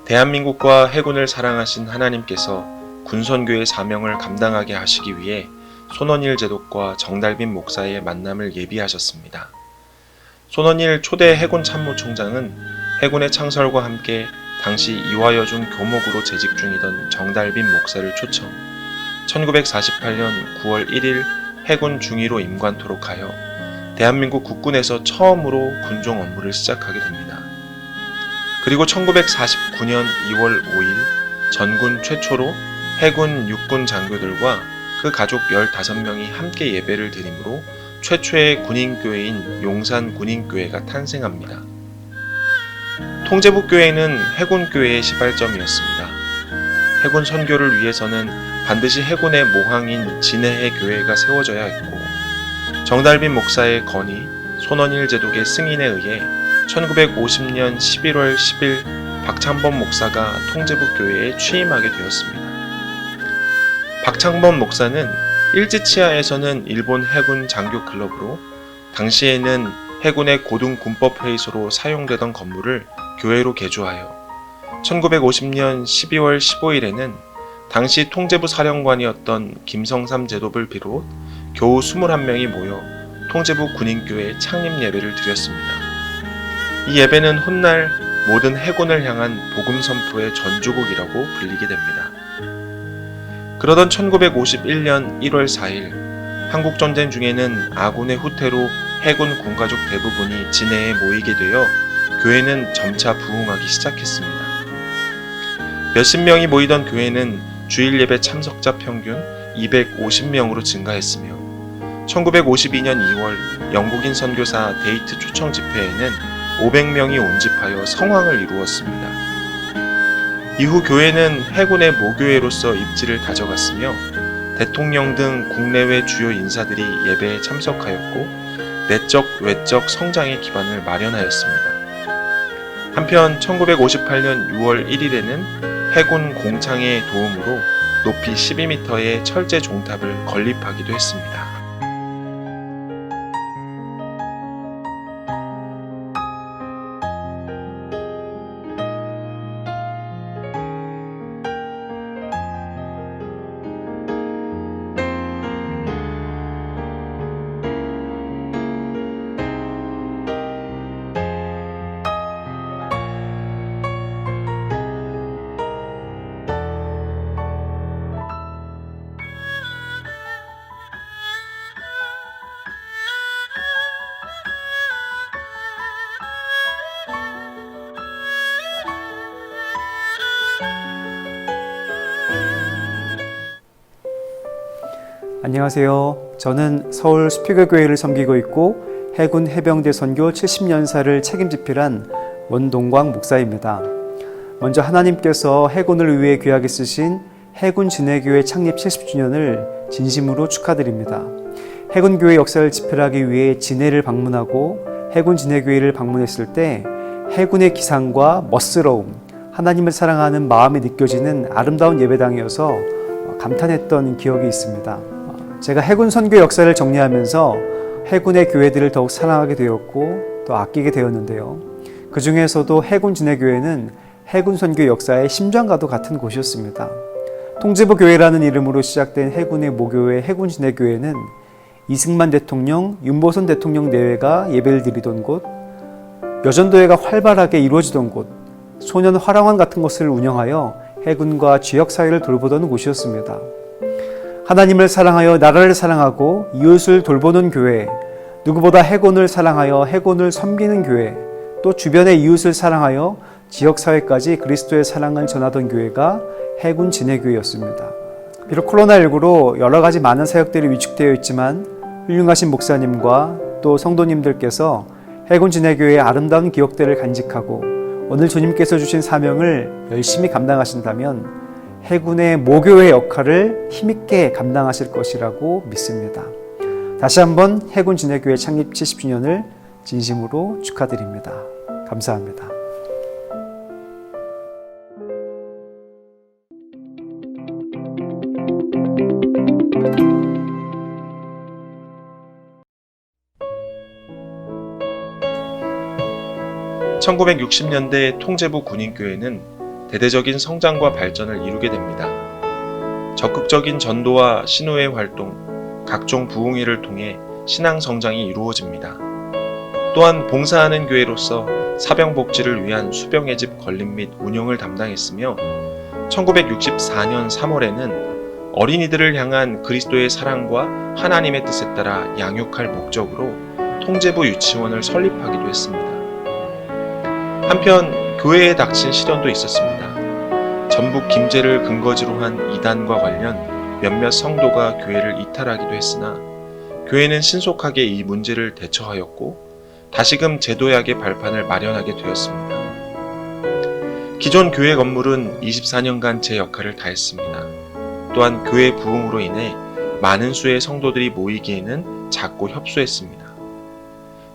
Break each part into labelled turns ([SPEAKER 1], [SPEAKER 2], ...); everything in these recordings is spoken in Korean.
[SPEAKER 1] 대한민국과 해군을 사랑하신 하나님께서 군선교의 사명을 감당하게 하시기 위해 손원일 제독과 정달빈 목사의 만남을 예비하셨습니다. 손원일 초대 해군 참모총장은 해군의 창설과 함께 당시 이화여중 교목으로 재직 중이던 정달빈 목사를 초청, 1948년 9월 1일 해군 중위로 임관토록 하여 대한민국 국군에서 처음으로 군종 업무를 시작하게 됩니다. 그리고 1949년 2월 5일 전군 최초로 해군 육군 장교들과 그 가족 15명이 함께 예배를 드림으로 최초의 군인교회인 용산군인교회가 탄생합니다. 통제부교회는 해군교회의 시발점이었습니다. 해군 선교를 위해서는 반드시 해군의 모항인 진해해 교회가 세워져야 했고, 정달빈 목사의 건의, 손원일 제독의 승인에 의해 1950년 11월 10일 박창범 목사가 통제부교회에 취임하게 되었습니다. 박창범 목사는 일지치하에서는 일본 해군 장교 클럽으로 당시에는 해군의 고등군법회의소로 사용되던 건물을 교회로 개조하여 1950년 12월 15일에는 당시 통제부 사령관이었던 김성삼 제독을 비롯 교우 21명이 모여 통제부 군인교회 창립 예배를 드렸습니다. 이 예배는 훗날 모든 해군을 향한 복음 선포의 전주곡이라고 불리게 됩니다. 그러던 1951년 1월 4일 한국전쟁 중에는 아군의 후퇴로 해군 군가족 대부분이 진해에 모이게 되어 교회는 점차 부흥하기 시작했습니다. 몇십 명이 모이던 교회는 주일 예배 참석자 평균 250명으로 증가했으며 1952년 2월 영국인 선교사 데이트 초청 집회에는 500명이 온집하여 성황을 이루었습니다. 이후 교회는 해군의 모교회로서 입지를 다져갔으며 대통령 등 국내외 주요 인사들이 예배에 참석하였고 내적 외적 성장의 기반을 마련하였습니다. 한편 1958년 6월 1일에는 해군 공창의 도움으로 높이 12m의 철제 종탑을 건립하기도 했습니다.
[SPEAKER 2] 안녕하세요. 저는 서울 수피교교회를 섬기고 있고 해군 해병대 선교 70년사를 책임집필한 원동광 목사입니다. 먼저 하나님께서 해군을 위해 귀하게 쓰신 해군 진해교회 창립 70주년을 진심으로 축하드립니다. 해군교회 역사를 집필하기 위해 진해를 방문하고 해군 진해교회를 방문했을 때 해군의 기상과 멋스러움, 하나님을 사랑하는 마음이 느껴지는 아름다운 예배당이어서 감탄했던 기억이 있습니다. 제가 해군 선교 역사를 정리하면서 해군의 교회들을 더욱 사랑하게 되었고 또 아끼게 되었는데요. 그 중에서도 해군 진해교회는 해군 선교 역사의 심장과도 같은 곳이었습니다. 통제부 교회라는 이름으로 시작된 해군의 모교회 해군 진해교회는 이승만 대통령, 윤보선 대통령 내외가 예배를 드리던 곳, 여전도회가 활발하게 이루어지던 곳, 소년 화랑원 같은 곳을 운영하여 해군과 지역사회를 돌보던 곳이었습니다. 하나님을 사랑하여 나라를 사랑하고 이웃을 돌보는 교회, 누구보다 해군을 사랑하여 해군을 섬기는 교회, 또 주변의 이웃을 사랑하여 지역사회까지 그리스도의 사랑을 전하던 교회가 해군 진해교회였습니다. 비록 코로나19로 여러 가지 많은 사역들이 위축되어 있지만 훌륭하신 목사님과 또 성도님들께서 해군 진해교회의 아름다운 기억들을 간직하고 오늘 주님께서 주신 사명을 열심히 감당하신다면 해군의 모교의 역할을 힘있게 감당하실 것이라고 믿습니다. 다시 한번 해군 진해교회 창립 70주년을 진심으로 축하드립니다. 감사합니다.
[SPEAKER 1] (1960년대) 통제부 군인교회는 대대적인 성장과 발전을 이루게 됩니다. 적극적인 전도와 신우회 활동, 각종 부흥회를 통해 신앙 성장이 이루어집니다. 또한 봉사하는 교회로서 사병복지를 위한 수병의 집 건립 및 운영을 담당했으며 1964년 3월에는 어린이들을 향한 그리스도의 사랑과 하나님의 뜻에 따라 양육할 목적으로 통제부 유치원을 설립하기도 했습니다. 한편 교회에 닥친 시련도 있었습니다. 전북 김제를 근거지로 한 이단과 관련 몇몇 성도가 교회를 이탈하기도 했으나 교회는 신속하게 이 문제를 대처하였고 다시금 제도약의 발판을 마련하게 되었습니다. 기존 교회 건물은 24년간 제 역할을 다했습니다. 또한 교회 부흥으로 인해 많은 수의 성도들이 모이기에는 작고 협소했습니다.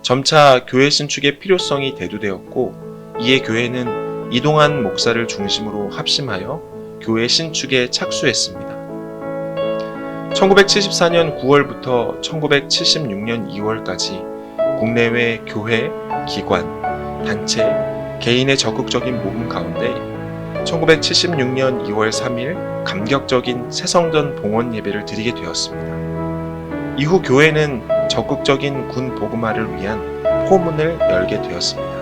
[SPEAKER 1] 점차 교회 신축의 필요성이 대두되었고 이에 교회는 이동환 목사를 중심으로 합심하여 교회 신축에 착수했습니다. 1974년 9월부터 1976년 2월까지 국내외 교회, 기관, 단체, 개인의 적극적인 모금 가운데 1976년 2월 3일 감격적인 새성전 봉헌 예배를 드리게 되었습니다. 이후 교회는 적극적인 군 복음화를 위한 포문을 열게 되었습니다.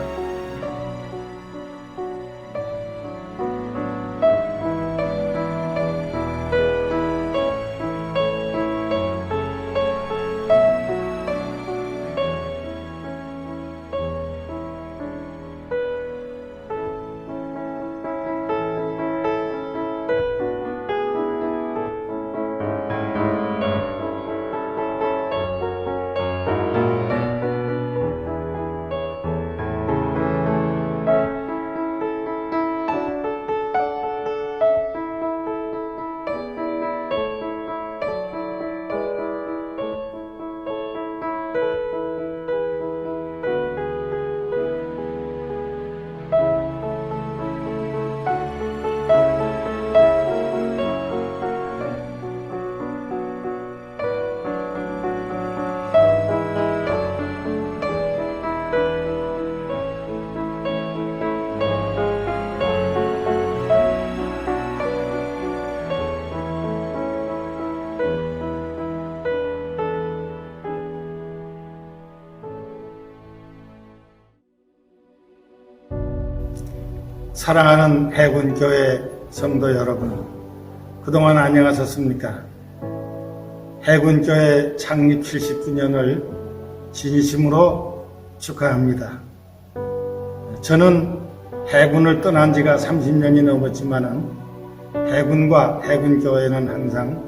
[SPEAKER 3] 사랑하는 해군교회 성도 여러분, 그동안 안녕하셨습니까? 해군교회 창립 70주년을 진심으로 축하합니다. 저는 해군을 떠난 지가 30년이 넘었지만 해군과 해군교회는 항상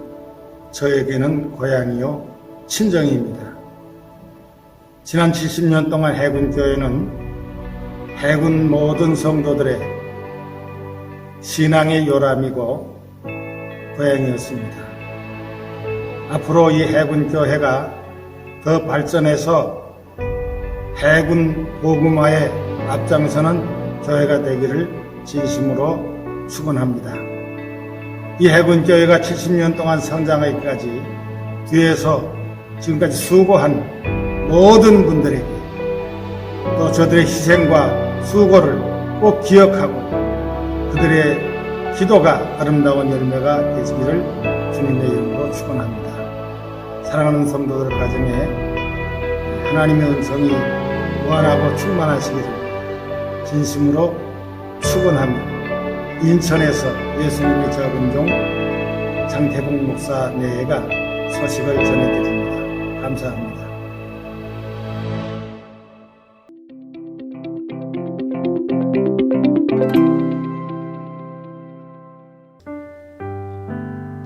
[SPEAKER 3] 저에게는 고향이요 친정입니다. 지난 70년 동안 해군교회는 해군 모든 성도들의 신앙의 요람이고 고향이었습니다. 앞으로 이 해군교회가 더 발전해서 해군 복음화에 앞장서는 교회가 되기를 진심으로 축원합니다. 이 해군교회가 70년 동안 성장하기까지 뒤에서 지금까지 수고한 모든 분들에게 또 저들의 희생과 수고를 꼭 기억하고 그들의 기도가 아름다운 열매가 되시기를 주님의 이름으로 축원합니다. 사랑하는 성도들 가정에 하나님의 은성이 무한하고 충만하시기를 진심으로 축원하며 인천에서 예수님의 적은 종 장태봉 목사 내외가 소식을 전해드립니다. 감사합니다.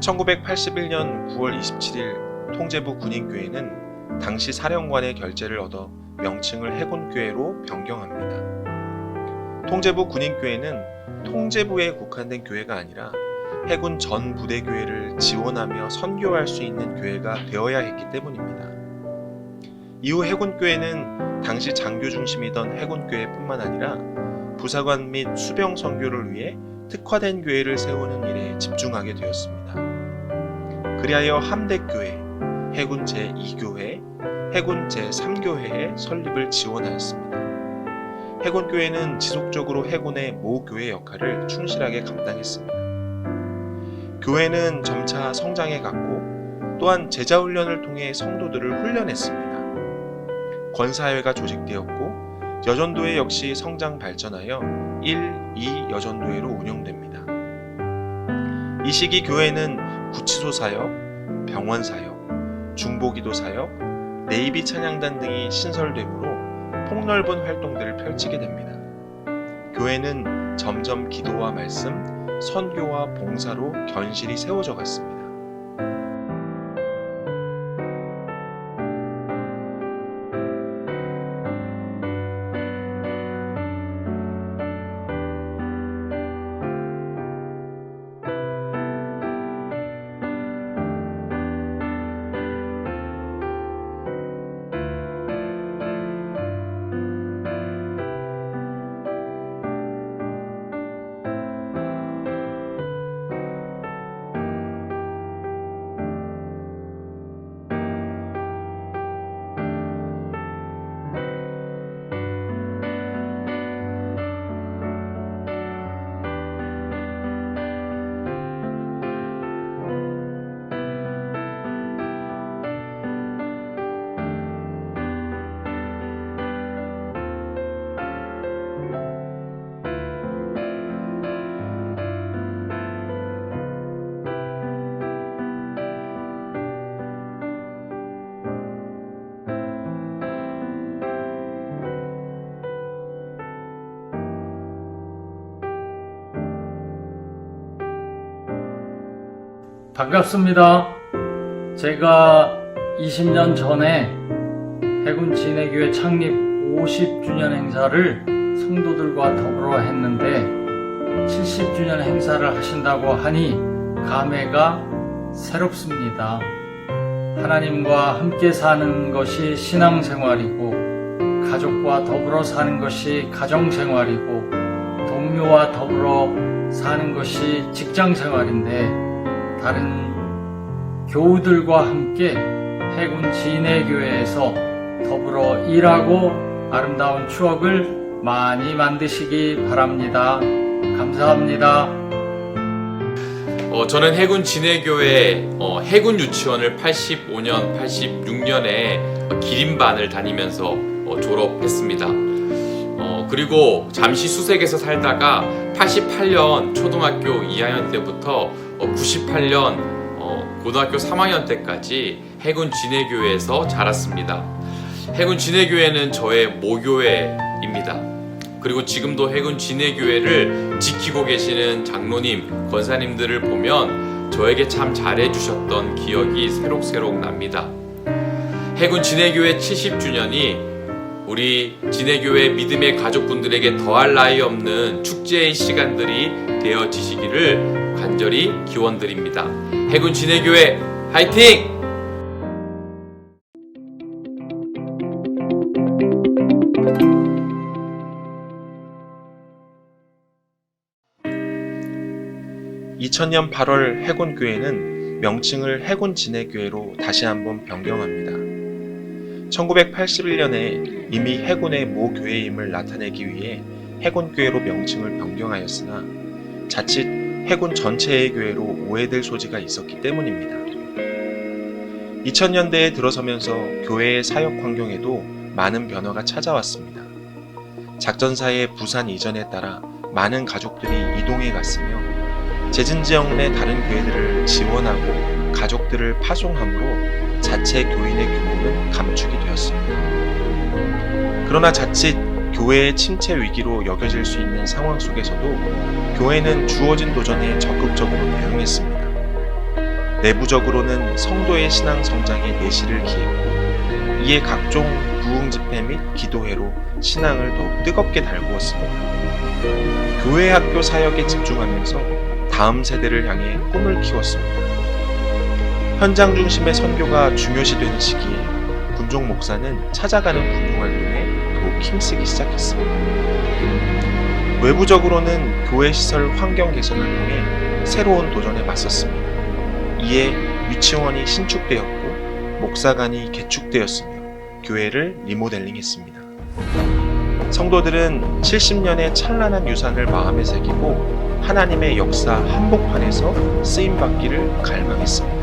[SPEAKER 1] (1981년 9월 27일) 통제부 군인교회는 당시 사령관의 결재를 얻어 명칭을 해군교회로 변경합니다. 통제부 군인교회는 통제부에 국한된 교회가 아니라 해군 전 부대교회를 지원하며 선교할 수 있는 교회가 되어야 했기 때문입니다. 이후 해군교회는 당시 장교 중심이던 해군교회뿐만 아니라 부사관 및 수병 선교를 위해 특화된 교회를 세우는 일에 집중하게 되었습니다. 그리하여 함대교회, 해군 제2교회, 해군 제3교회의 설립을 지원하였습니다. 해군교회는 지속적으로 해군의 모교회 역할을 충실하게 감당했습니다. 교회는 점차 성장해 갔고 또한 제자훈련을 통해 성도들을 훈련했습니다. 권사회가 조직되었고 여전도회 역시 성장 발전하여 1, 2 여전도회로 운영됩니다. 이 시기 교회는 구치소 사역, 병원 사역, 중보기도 사역, 네이비 찬양단 등이 신설되므로 폭넓은 활동들을 펼치게 됩니다. 교회는 점점 기도와 말씀, 선교와 봉사로 견실히 세워져 갔습니다.
[SPEAKER 4] 반갑습니다. 제가 20년 전에 해군 진해교회 창립 50주년 행사를 성도들과 더불어 했는데 70주년 행사를 하신다고 하니 감회가 새롭습니다. 하나님과 함께 사는 것이 신앙생활이고 가족과 더불어 사는 것이 가정생활이고 동료와 더불어 사는 것이 직장생활인데 다른 교우들과 함께 해군 진해교회에서 더불어 일하고 아름다운 추억을 많이 만드시기 바랍니다. 감사합니다.
[SPEAKER 5] 저는 해군 진해교회 해군 유치원을 85년, 86년에 기린반을 다니면서 졸업했습니다. 그리고 잠시 수색에서 살다가 88년 초등학교 2학년 때부터 98년 고등학교 3학년 때까지 해군 진해교회에서 자랐습니다. 해군 진해교회는 저의 모교회입니다. 그리고 지금도 해군 진해교회를 지키고 계시는 장로님, 권사님들을 보면 저에게 참 잘해주셨던 기억이 새록새록 납니다. 해군 진해교회 70주년이 우리 진해교회 믿음의 가족분들에게 더할 나위 없는 축제의 시간들이 되어지시기를 간절히 기원드립니다. 해군 진해교회 화이팅!
[SPEAKER 1] (2000년 8월) 해군교회는 명칭을 해군 진해교회로 다시 한번 변경합니다. 1981년에 이미 해군의 모교회임을 나타내기 위해 해군교회로 명칭을 변경하였으나 자칫 해군 전체의 교회로 오해될 소지가 있었기 때문입니다. 2000년대에 들어서면서 교회의 사역 환경에도 많은 변화가 찾아왔습니다. 작전사의 부산 이전에 따라 많은 가족들이 이동해 갔으며 제진지역 내 다른 교회들을 지원하고 가족들을 파송함으로 자체 교인의 규모는 감축이 되었습니다. 그러나 자칫 교회의 침체 위기로 여겨질 수 있는 상황 속에서도 교회는 주어진 도전에 적극적으로 대응했습니다. 내부적으로는 성도의 신앙 성장에 내실을 기했고 이에 각종 부흥 집회 및 기도회로 신앙을 더욱 뜨겁게 달구었습니다. 교회 학교 사역에 집중하면서 다음 세대를 향해 꿈을 키웠습니다. 현장 중심의 선교가 중요시되는 시기에 군종 목사는 찾아가는 군종 활동에 더욱 힘쓰기 시작했습니다. 외부적으로는 교회 시설 환경 개선을 통해 새로운 도전에 맞섰습니다. 이에 유치원이 신축되었고 목사관이 개축되었으며 교회를 리모델링했습니다. 성도들은 70년의 찬란한 유산을 마음에 새기고 하나님의 역사 한복판에서 쓰임받기를 갈망했습니다.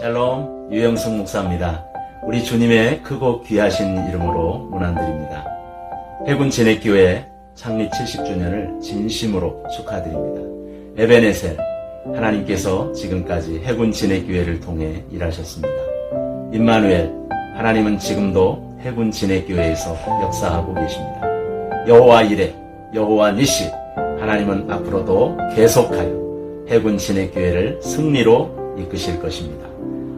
[SPEAKER 6] 샬롬, 유영숙 목사입니다. 우리 주님의 크고 귀하신 이름으로 문안드립니다. 해군 진액교회 창립 70주년을 진심으로 축하드립니다. 에베네셀, 하나님께서 지금까지 해군 진액교회를 통해 일하셨습니다. 임마누엘, 하나님은 지금도 해군 진액교회에서 역사하고 계십니다. 여호와 이레, 여호와 니시, 하나님은 앞으로도 계속하여 해군 진액교회를 승리로 이끄실 것입니다.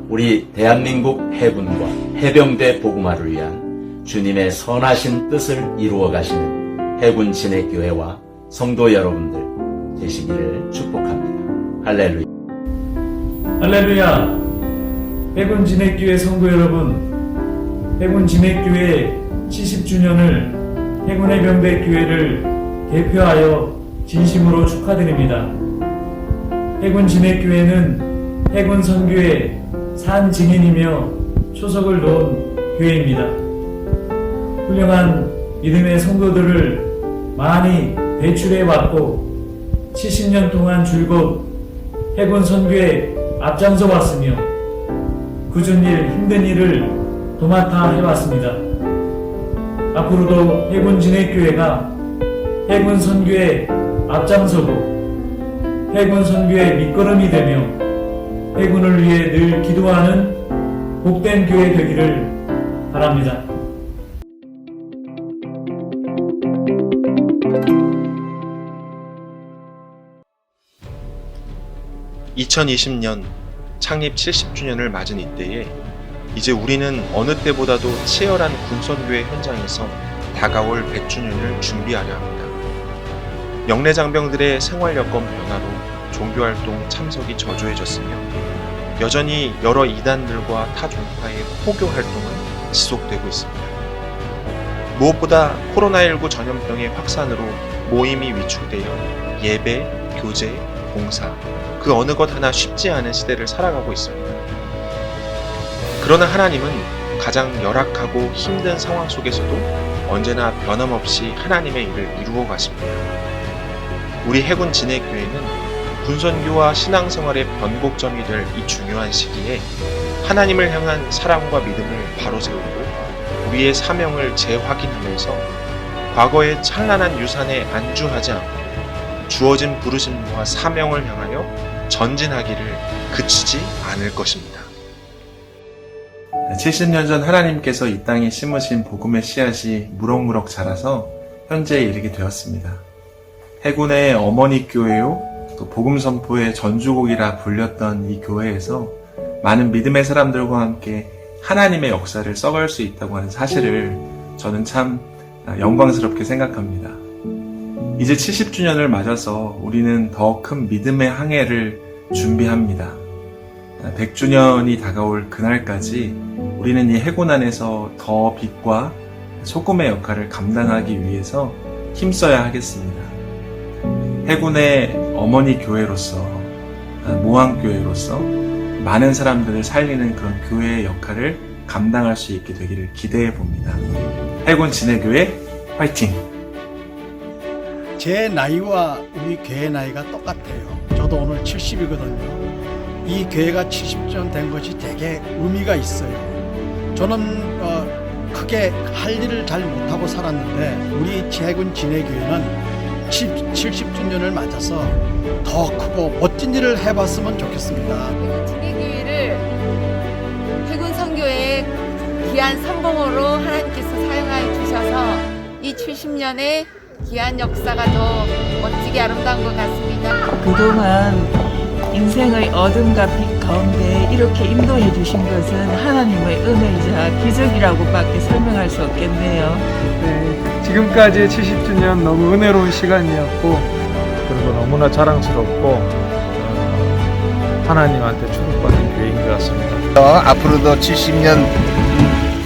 [SPEAKER 6] 우리 대한민국 해군과 해병대 복음화를 위한 주님의 선하신 뜻을 이루어 가시는 해군 진액교회와 성도 여러분들 되시기를 축복합니다. 할렐루야.
[SPEAKER 7] 할렐루야. 해군 진액교회 성도 여러분, 해군 진액교회 70주년을 해군해병대 교회를 대표하여 진심으로 축하드립니다. 해군 진액교회는 해군 선교의 산 증인이며 초석을 놓은 교회입니다. 훌륭한 믿음의 성도들을 많이 배출해 왔고 70년 동안 줄곧 해군 선교에 앞장서 왔으며 굳은 일, 힘든 일을 도맡아 해왔습니다. 앞으로도 해군 진액교회가 해군 선교에 앞장서고 해군 선교의 밑거름이 되며 해군을 위해 늘 기도하는 복된 교회 되기를 바랍니다.
[SPEAKER 1] (2020년) 창립 70주년을 맞은 이때에 이제 우리는 어느 때보다도 치열한 군선교회 현장에서 다가올 100주년을 준비하려 합니다. 영내장병들의 생활여건 변화로 종교활동 참석이 저조해졌으며 여전히 여러 이단들과 타 종파의 포교 활동은 지속되고 있습니다. 무엇보다 코로나19 전염병의 확산으로 모임이 위축되어 예배, 교제, 봉사, 그 어느 것 하나 쉽지 않은 시대를 살아가고 있습니다. 그러나 하나님은 가장 열악하고 힘든 상황 속에서도 언제나 변함없이 하나님의 일을 이루어 가십니다. 우리 해군 진액교회는 군선교와 신앙생활의 변곡점이 될 이 중요한 시기에 하나님을 향한 사랑과 믿음을 바로 세우고 우리의 사명을 재확인하면서 과거의 찬란한 유산에 안주하지 않고 주어진 부르심과 사명을 향하여 전진하기를 그치지 않을 것입니다. 70년 전 하나님께서 이 땅에 심으신 복음의 씨앗이 무럭무럭 자라서 현재에 이르게 되었습니다. 해군의 어머니 교회요, 또 복음 선포의 전주곡이라 불렸던 이 교회에서 많은 믿음의 사람들과 함께 하나님의 역사를 써갈 수 있다고 하는 사실을 저는 참 영광스럽게 생각합니다. 이제 70주년을 맞아서 우리는 더 큰 믿음의 항해를 준비합니다. 100주년이 다가올 그날까지 우리는 이 해군 안에서 더 빛과 소금의 역할을 감당하기 위해서 힘써야 하겠습니다. 해군의 어머니 교회로서, 모항교회로서 많은 사람들을 살리는 그런 교회의 역할을 감당할 수 있게 되기를 기대해 봅니다. 해군 진해교회 화이팅!
[SPEAKER 8] 제 나이와 우리 교회 나이가 똑같아요. 저도 오늘 70이거든요. 이 교회가 70년 된 것이 되게 의미가 있어요. 저는 크게 할 일을 잘 못하고 살았는데 우리 해군 진해교회는 70주년을 맞아서 더 크고 멋진 일을 해봤으면 좋겠습니다.
[SPEAKER 9] 해군 진해교회를 해군 선교의 귀한 선봉으로 하나님께서 사용하여 주셔서 이 70년의 귀한 역사가 더 멋지게 아름다운 것 같습니다.
[SPEAKER 10] 그동안 인생의 어둠과 빛 가운데 이렇게 인도해 주신 것은 하나님의 은혜이자 기적이라고밖에 설명할 수 없겠네요.
[SPEAKER 11] 네, 지금까지의 70주년 너무 은혜로운 시간이었고 그리고 너무나 자랑스럽고 하나님한테 축복받은 교회인 것 같습니다.
[SPEAKER 12] 앞으로도 70년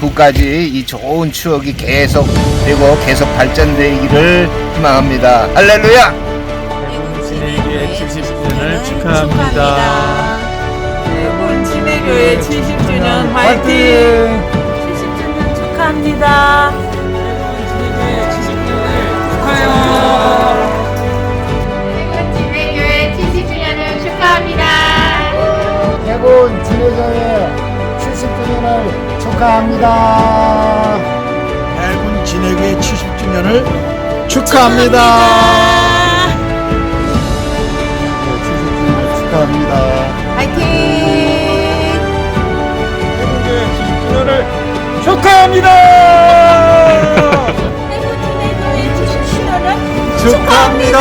[SPEAKER 12] 후까지 이 좋은 추억이 계속되고 계속 발전되기를 희망합니다. 할렐루야!
[SPEAKER 11] 진해교회 70주년을 축하합니다.
[SPEAKER 10] 해군 진해교회 70주년 화이팅! 70주년 축하합니다.
[SPEAKER 9] 해군 진해교회 70주년을 축하합니다.
[SPEAKER 3] 해군 진해교회 70주년을 축하합니다. 해군 진해교회 70주년을 축하합니다. 70주년을 축하합니다.
[SPEAKER 9] 화이팅!
[SPEAKER 11] 해군교회 70주년을 축하합니다.
[SPEAKER 10] 해군 진해교회 70주년을
[SPEAKER 3] 축하합니다.